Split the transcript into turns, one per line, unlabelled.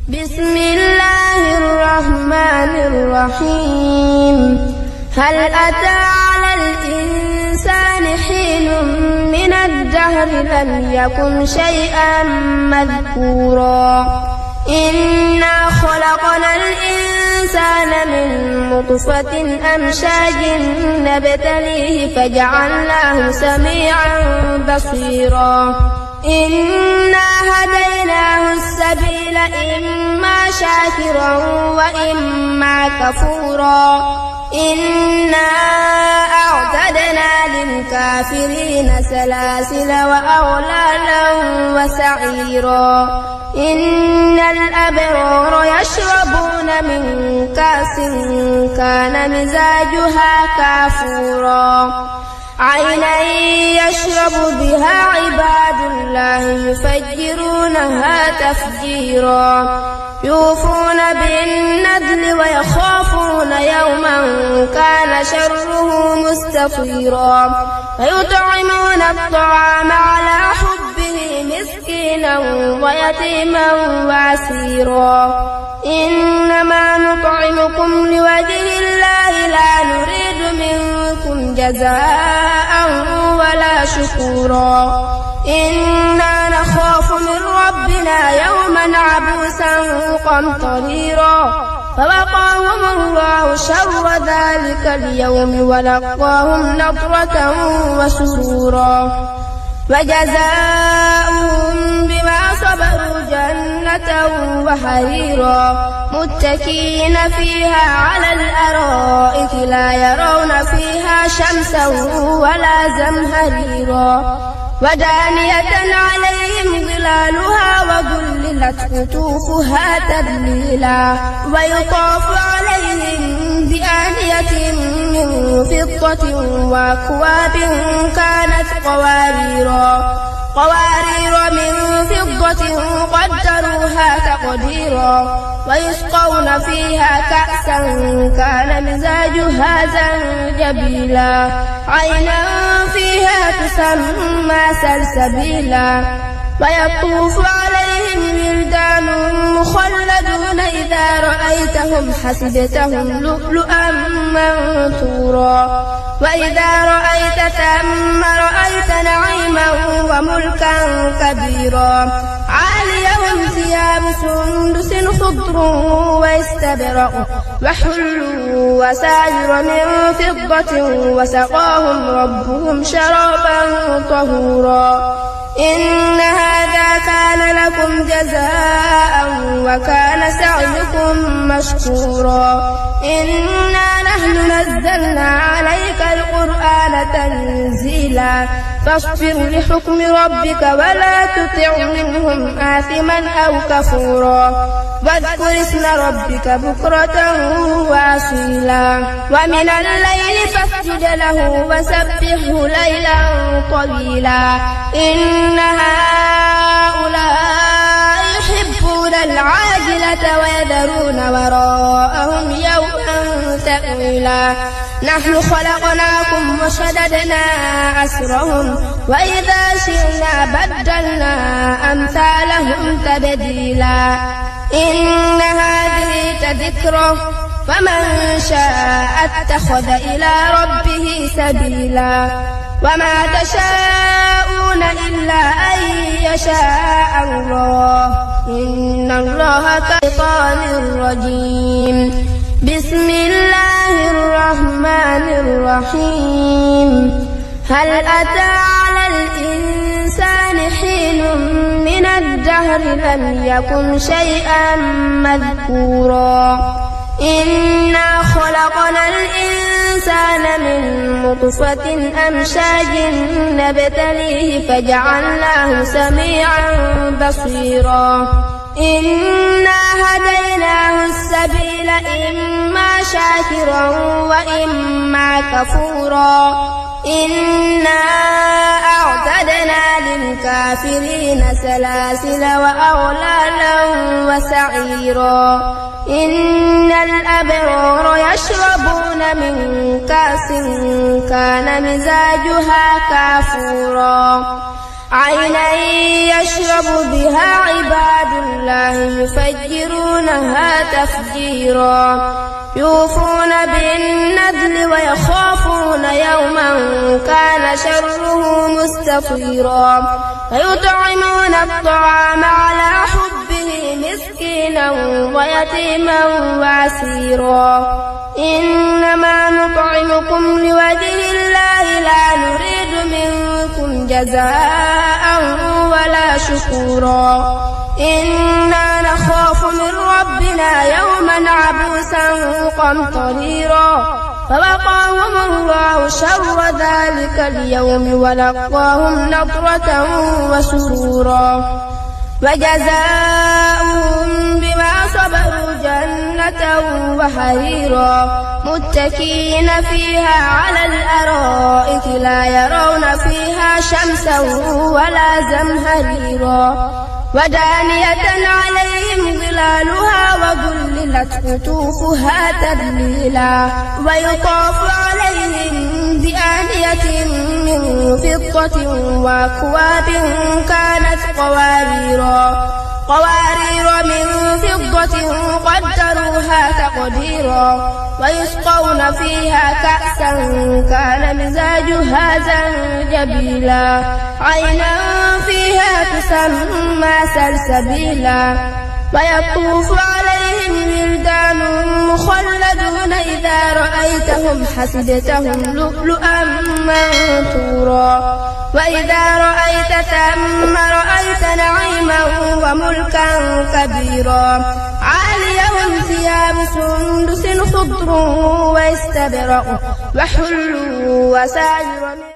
بسم الله الرحمن الرحيم. هل أتى على الإنسان حين من الدهر لم يكن شيئا مذكورا إنا خلقنا الإنسان من نطفة أمشاج نبتليه فجعلناه سميعا بصيرا إنا هديناه السبيل إما شاكرا وإما كفورا إنا أعتدنا للكافرين سلاسل وأغلالا وسعيرا إن الأبرار يشربون من كأس كان مزاجها كافورا عينا يشرب بها عباد الله يفجرونها تفجيرا يوفون بالنذر ويخافون يوما كان شره مستطيرا ويطعمون الطعام على حبه مسكينا ويتيما واسيرا إنما نطعمكم لوجه الله لا نريد منكم جزاء ولا شكورا إنا نخاف من ربنا يوما عبوسا قمطريرا فوقاهم الله شر ذلك اليوم ولقاهم نضرة وسرورا وجزاؤهم بما صبروا جنة وحريرا متكئين فيها على الأرائك لا يرون فيها شمسا ولا زمهريرا ودانية عليهم ظلالها وذللت قطوفها تذليلا ويطاف عليهم بآنية من فضة وأكواب كانت قوارير من فضة قدروها تقديرا ويسقون فيها كأسا كان مزاجها زنجبيلا عينا فيها تسمى سلسبيلا ويطوف عليهم ولدان مخلدون إذا رأيتهم حسبتهم لؤلؤا منثورا وإذا رأيت ثم رأيت نعيما وملكا كبيرا عاليهم ثياب سندس خضر واستبرق وحلوا وساجر من فضة وسقاهم ربهم شرابا طهورا إن هذا كان لكم جزاء وكان سعيكم مشكورا إنا نحن نزلنا عليك القرآن تنزيلا فاصبر لحكم ربك ولا تطع منهم آثما أو كفورا واذكر اسم ربك بكرة وأصيلا ومن الليل فاسجد له وسبحه ليلا طويلا إن هؤلاء يحبون العاجلة ويذرون وراءهم يوما ثقيلا نحن خلقناكم وشددنا أسرهم وإذا شئنا بدلنا أمثالهم تبديلا إن هذه تذكرة فمن شاء اتخذ إلى ربه سبيلا وما تشاءون إلا أن يشاء الله إن الله كالشيطان الرجيم بسم الله الرحمن الرحيم هل أتى على الإنسان حين من الدهر لم يكن شيئا مذكورا إنا خلقنا الإنسان من نطفة أمشاج نبتليه فجعلناه سميعا بصيرا إنا هديناه السبيل إما شاكرا وإما كفورا إنا أعتدنا للكافرين سلاسل وأغلالا وسعيرا إن الأبرار يشربون من كأس كان مزاجها كافورا عينا يشرب بها عباد الله يفجرونها تفجيرا يوفون بالنذر ويخافون يوما كان شره مستطيرا ويطعمون الطعام على حبه مسكينا ويتيما واسيرا إنما نطعمكم لوجه الله لا نريد منكم جزاء ولا شكورا إنا نخاف من ربنا يوما عبوسا قمطريرا فوقاهم الله شر ذلك اليوم ولقاهم نضرة وسرورا وجزاؤهم بما صبروا جنة وحريرا متكئين فيها على الأرائك لا يرون فيها شمسا ولا زمهريرا ودانية عليهم ظلالها وذللت قطوفها تذليلا ويطاف عليهم بآنية من فضة وأكواب كانت قوارير من فضة قدروها تقديرا ويسقون فيها كأسا كان مزاجها زنجبيلا عينا فيها تسمى سلسبيلا ويطوف عليهم ولدان مخلدون إذا رأيتهم حسبتهم لؤلؤا منثورا وإذا رأيت ثم رأيت نعيما وملكا كبيرا عاليهم ثياب سندس خضر واستبرق وحلوا وساجر